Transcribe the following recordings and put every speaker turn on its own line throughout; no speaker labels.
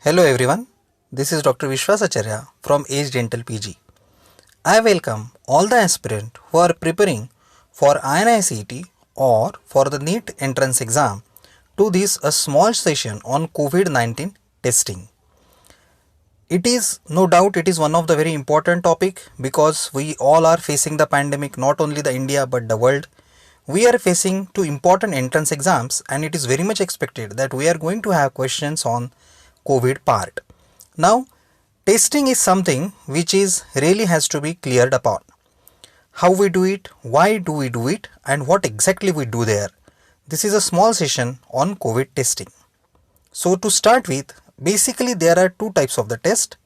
Hello everyone, this is Dr. Vishwasacharya from Age Dental PG. I welcome all the aspirants who are preparing for INICET or for the NEET entrance exam to this a small session on COVID-19 testing. It is no doubt it is one of the very important topic because we all are facing the pandemic, not only the India but the world. We are facing two important entrance exams and it is very much expected that we are going to have questions on COVID part. Now, testing is something which is really has to be cleared upon. How we do it, why do we do it, and what exactly we do there. This is a small session on COVID testing. So to start with, basically there are two types of the test.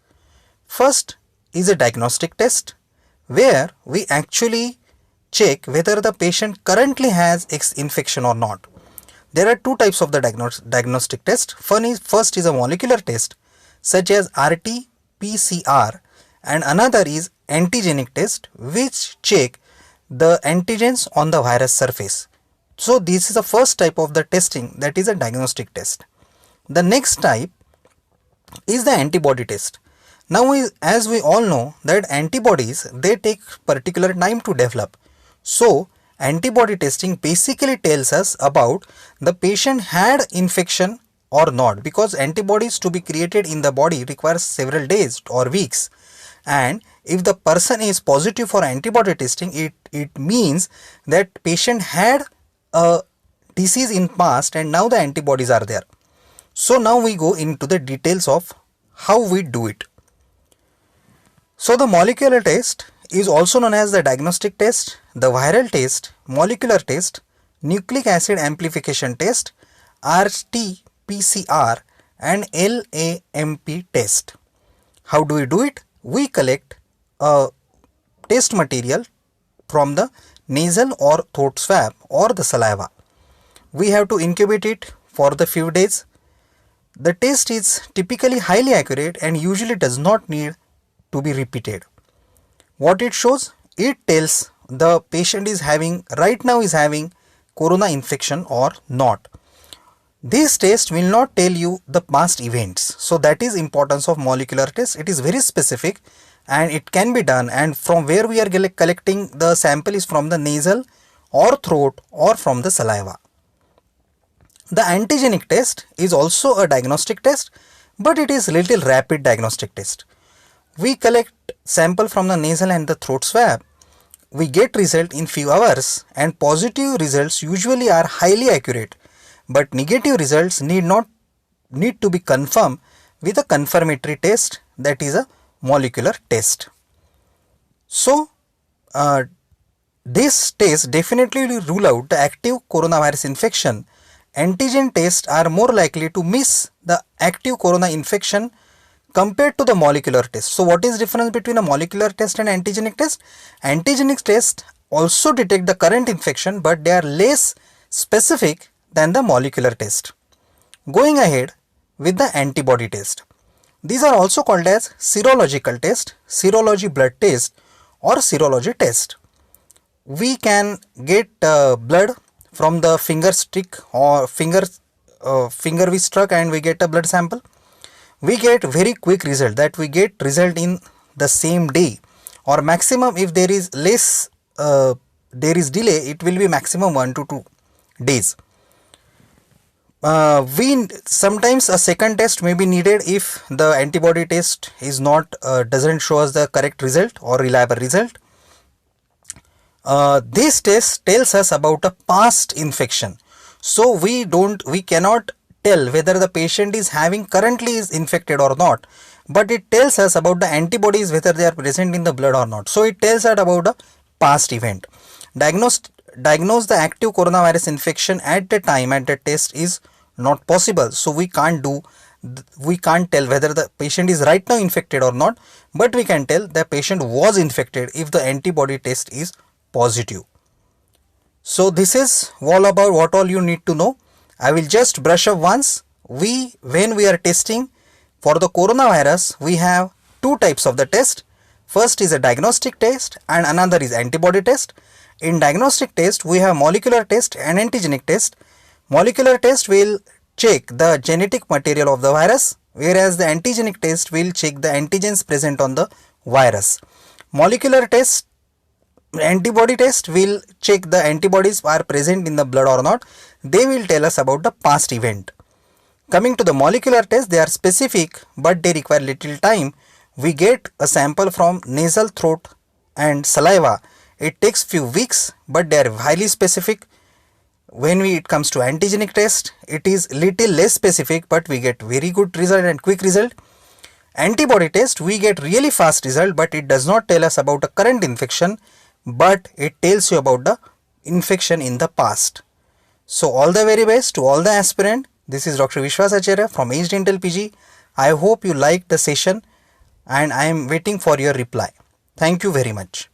First is a diagnostic test where we actually check whether the patient currently has infection or not. There are two types of the diagnostic test. First is a molecular test such as RT-PCR and another is antigenic test which check the antigens on the virus surface. So this is the first type of the testing, that is a diagnostic test. The next type is the antibody test. Now as we all know that antibodies, they take particular time to develop. So antibody testing basically tells us about the patient had infection or not, because antibodies to be created in the body requires several days or weeks, and if the person is positive for antibody testing, it means that patient had a disease in past and now the antibodies are there. So now we go into the details of how we do it. So the molecular test is also known as the diagnostic test, the viral test, molecular test, nucleic acid amplification test, RT-PCR and LAMP test. How do we do it? We collect a test material from the nasal or throat swab or the saliva. We have to incubate it for the few days. The test is typically highly accurate and usually does not need to be repeated. What it shows? It tells the patient is having corona infection or not. This test will not tell you the past events. So that is importance of molecular test. It is very specific and it can be done, and from where we are collecting the sample is from the nasal or throat or from the saliva. The antigenic test is also a diagnostic test, but it is little rapid diagnostic test. We collect sample from the nasal and the throat swab. We get result in few hours, and positive results usually are highly accurate, but negative results need to be confirmed with a confirmatory test, that is a molecular test. So this test definitely will rule out the active coronavirus infection. Antigen tests are more likely to miss the active corona infection compared to the molecular test. So what is the difference between a molecular test and antigenic test? Antigenic test also detect the current infection, but they are less specific than the molecular test. Going ahead with the antibody test. These are also called as serological test, serology blood test or serology test. We can get blood from the finger stick or finger we struck and we get a blood sample. We get very quick result, that we get result in the same day, or maximum if there is delay, it will be maximum 1 to 2 days. Sometimes a second test may be needed if the antibody test is not doesn't show us the correct result or reliable result. This test tells us about a past infection, so we cannot tell whether the patient is currently is infected or not, but it tells us about the antibodies, whether they are present in the blood or not. So it tells us about a past event. Diagnose the active coronavirus infection at the time at the test is not possible, so we can't tell whether the patient is right now infected or not, but we can tell the patient was infected if the antibody test is positive. So this is all about what all you need to know. I will just brush up once. When we are testing for the coronavirus, we have two types of the test. First is a diagnostic test and another is antibody test. In diagnostic test, we have molecular test and antigenic test. Molecular test will check the genetic material of the virus, whereas the antigenic test will check the antigens present on the virus. Molecular test, antibody test will check the antibodies are present in the blood or not. They will tell us about the past event. Coming to the molecular test, they are specific but they require little time. We get a sample from nasal, throat and saliva. It takes few weeks, but they are highly specific. When it comes to antigenic test, it is little less specific, but we get very good result and quick result. Antibody test, we get really fast result, but it does not tell us about a current infection, but it tells you about the infection in the past. So all the very best to all the aspirant. This is Dr. Vishwas Acharya from Age Dental PG. I hope you liked the session and I am waiting for your reply. Thank you very much.